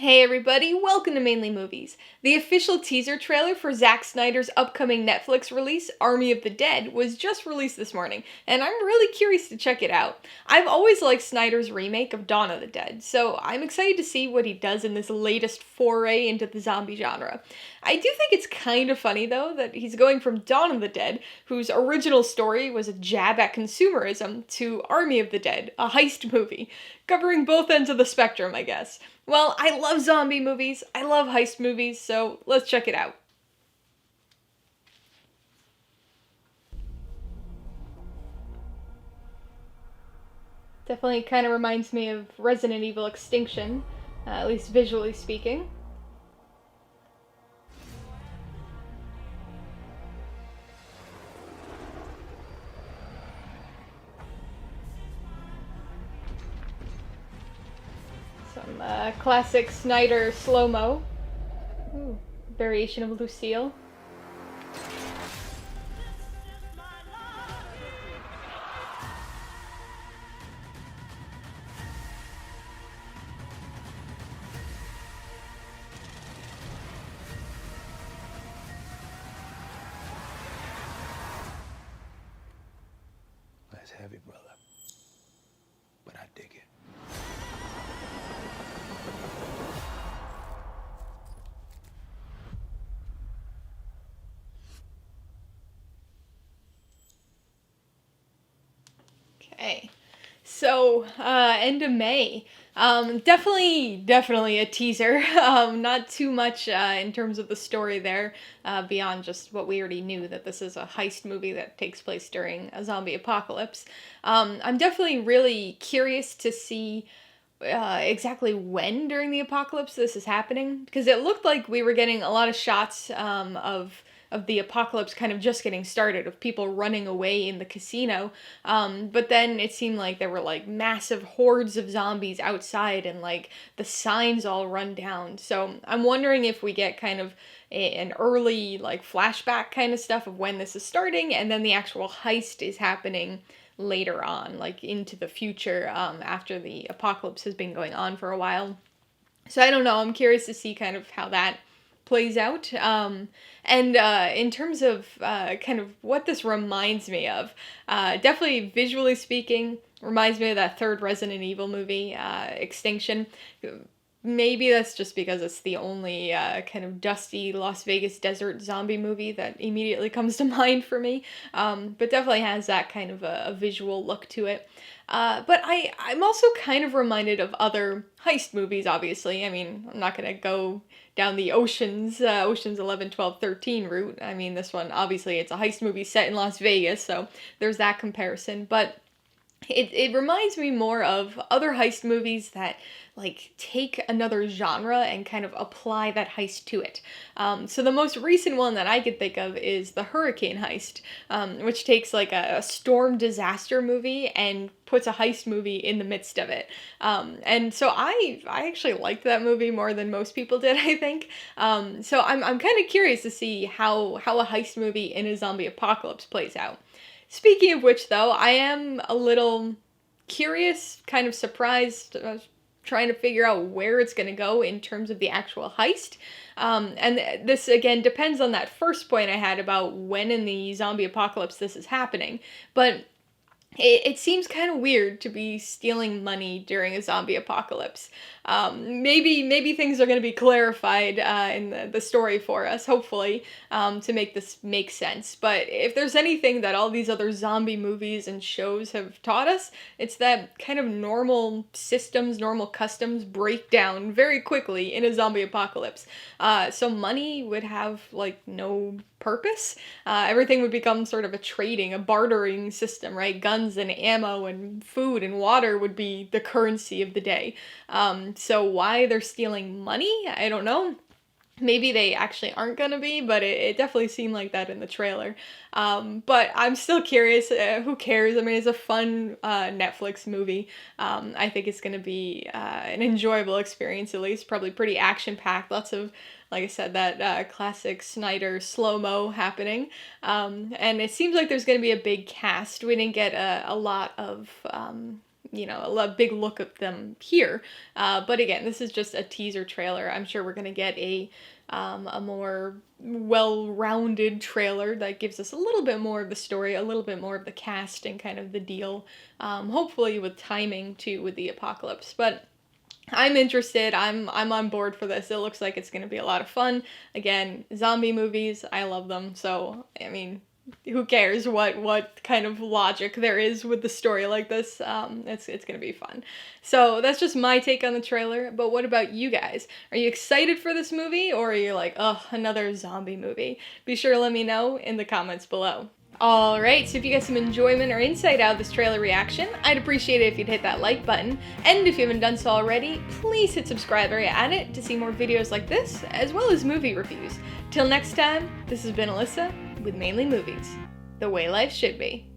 Hey everybody, welcome to Mainly Movies. The official teaser trailer for Zack Snyder's upcoming Netflix release, Army of the Dead, was just released this morning, and I'm really curious to check it out. I've always liked Snyder's remake of Dawn of the Dead, so I'm excited to see what he does in this latest foray into the zombie genre. I do think it's kind of funny, though, that he's going from Dawn of the Dead, whose original story was a jab at consumerism, to Army of the Dead, a heist movie, covering both ends of the spectrum, I guess. Well, I love zombie movies, I love heist movies, so let's check it out. Definitely kind of reminds me of Resident Evil Extinction, at least visually speaking. Some classic Snyder slow-mo. Ooh, variation of Lucille. That's heavy, brother. But I dig it. Okay. So, end of May. Definitely a teaser. Not too much in terms of the story there, beyond just what we already knew, that this is a heist movie that takes place during a zombie apocalypse. I'm definitely really curious to see exactly when during the apocalypse this is happening, because it looked like we were getting a lot of shots of the apocalypse kind of just getting started, of people running away in the casino. But then it seemed like there were like massive hordes of zombies outside and like the signs all run down. So I'm wondering if we get kind of an early like flashback kind of stuff of when this is starting, and then the actual heist is happening later on, like into the future, after the apocalypse has been going on for a while. So I don't know. I'm curious to see kind of how that plays out. And in terms of kind of what this reminds me of, definitely visually speaking, reminds me of that third Resident Evil movie, Extinction. Maybe that's just because it's the only kind of dusty Las Vegas desert zombie movie that immediately comes to mind for me. But definitely has that kind of a visual look to it. But I'm also kind of reminded of other heist movies, obviously. I mean, I'm not going to go down the Oceans 11, 12, 13 route. I mean, this one, obviously, it's a heist movie set in Las Vegas, so there's that comparison. But it reminds me more of other heist movies that like take another genre and kind of apply that heist to it. So the most recent one that I could think of is the Hurricane Heist, which takes like a storm disaster movie and puts a heist movie in the midst of it. And so I actually liked that movie more than most people did, I think. So I'm kind of curious to see how a heist movie in a zombie apocalypse plays out. Speaking of which, though, I am a little curious, kind of surprised, trying to figure out where it's going to go in terms of the actual heist. And this, again, depends on that first point I had about when in the zombie apocalypse this is happening. But it seems kind of weird to be stealing money during a zombie apocalypse. Maybe things are going to be clarified in the story for us, hopefully, to make this make sense. But if there's anything that all these other zombie movies and shows have taught us, it's that kind of normal systems, normal customs break down very quickly in a zombie apocalypse. So money would have, like, no purpose. Everything would become sort of a bartering system, right? Guns and ammo and food and water would be the currency of the day. So why they're stealing money, I don't know. Maybe they actually aren't gonna be, but it definitely seemed like that in the trailer. But I'm still curious. Who cares? I mean, it's a fun Netflix movie. I think it's gonna be an enjoyable experience, at least. Probably pretty action-packed. Lots of, like I said, that classic Snyder slow-mo happening. And it seems like there's gonna be a big cast. We didn't get a lot of a big look at them here. But again, this is just a teaser trailer. I'm sure we're going to get a more well-rounded trailer that gives us a little bit more of the story, a little bit more of the cast and kind of the deal, hopefully with timing too with the apocalypse. But I'm interested. I'm on board for this. It looks like it's going to be a lot of fun. Again, zombie movies, I love them. So, I mean, who cares what kind of logic there is with the story like this? It's going to be fun. So that's just my take on the trailer. But what about you guys? Are you excited for this movie, or are you like, oh, another zombie movie? Be sure to let me know in the comments below. Alright, so if you get some enjoyment or insight out of this trailer reaction, I'd appreciate it if you'd hit that like button, and if you haven't done so already, please hit subscribe or at it to see more videos like this, as well as movie reviews. Till next time, this has been Alyssa with Mainly Movies, the way life should be.